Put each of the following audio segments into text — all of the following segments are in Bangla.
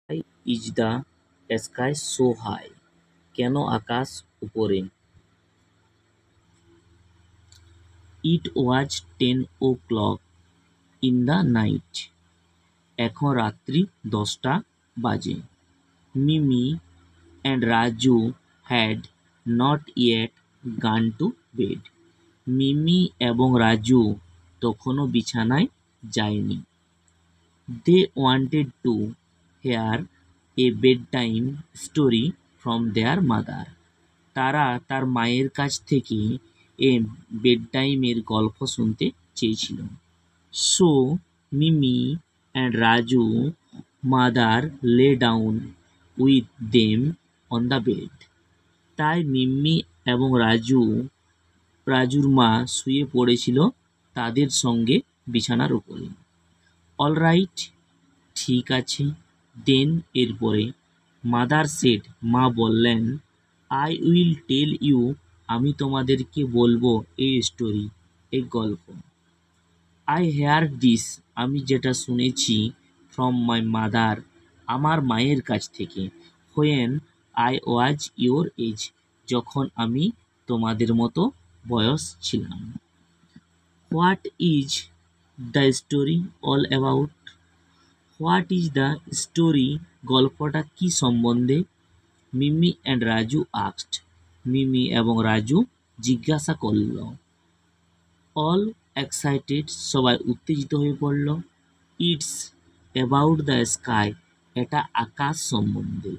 Why is the sky so high? কেন আকাশ উপরে? It was 10 o'clock in the night. এখন রাত্রি 10টা বাজে। Mimi and Raju had not yet gone to bed. মিমি এবং রাজু তখনও বিছানায় যায়নি। They wanted to hear a bedtime story from their mother. তারা তার মায়ের কাছ থেকে এ বেডটাইমের গল্প শুনতে চেয়েছিল। So Mimi and Raju mother lay down with them on the bed. তাই মিম্মি এবং রাজুর মা শুয়ে পড়েছিল তাদের সঙ্গে বিছানার উপরে। অলরাইট, ঠিক আছে। দেন এরপরে মাদার সেড, মা বললেন, আই উইল টেল ইউ, আমি তোমাদেরকে বলবো এ স্টোরি, এই গল্প। আই হেয়ার দিস, আমি যেটা শুনেছি, ফ্রম মাই মাদার, আমার মায়ের কাছ থেকে। When I was your age, যখন আমি তোমাদের মতো বয়স ছিলাম। What is the story all about? What is the story, গল্পটা কি সম্বন্ধে? মিমি অ্যান্ড রাজু আস্কড, মিমি এবং রাজু জিজ্ঞাসা করল। অল এক্সাইটেড, সবাই উত্তেজিত হয়ে পড়ল। ইটস অ্যাবাউট দ্য স্কাই, এটা আকাশ সম্বন্ধে।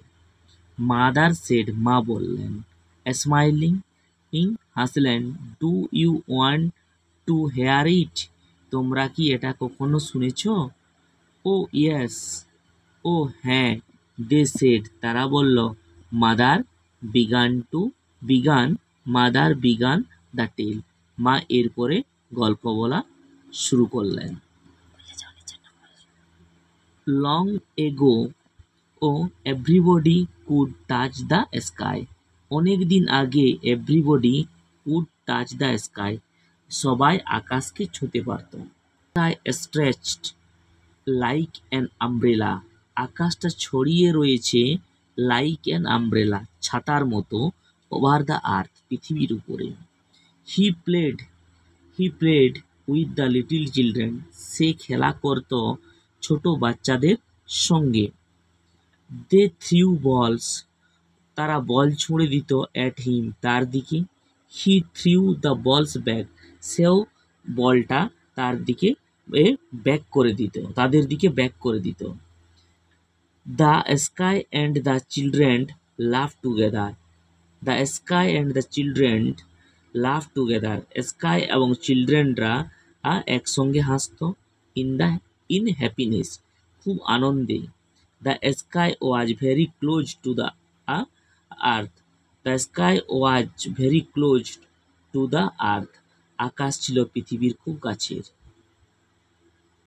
মাদার সেড, মা বললেন। স্মাইলিং, হাসলেন। Do you want to hear it, তোমরা কি এটা কখনো শুনেছ? ও ইয়েস, ও হ্যাঁ, দে সেড, তারা বলল। Mother mother began the tale, মা এরপরে গল্প বলা শুরু করলেন। লং এগো ও everybody could touch the sky, অনেক দিন আগে everybody could touch the sky, সবাই আকাশকে ছুঁতে পারত। Sky stretched like an umbrella, আকাশটা ছড়িয়ে রয়েছে লাইক অ্যান আমব্রেলা, ছাতার মতো, ওভার দ্য আর্থ, পৃথিবীর উপরে। He played with the little children, সে খেলা করত ছোট বাচ্চাদের সঙ্গে। দে থ্রিউ বলস, তারা বল ছুঁড়ে দিত অ্যাট হিম, তার দিকে। He threw the balls back, সেও বলটা তাদের দিকে ব্যাক করে দিত। The sky and the children laugh together, the sky and the children laugh together, sky এবং চিলড্রেনরা একসঙ্গে হাসত। ইন হ্যাপিনেস, খুব আনন্দে। The sky was very close to the earth, the sky was very close to the earth, আকাশ ছিল পৃথিবীর খুব কাছের।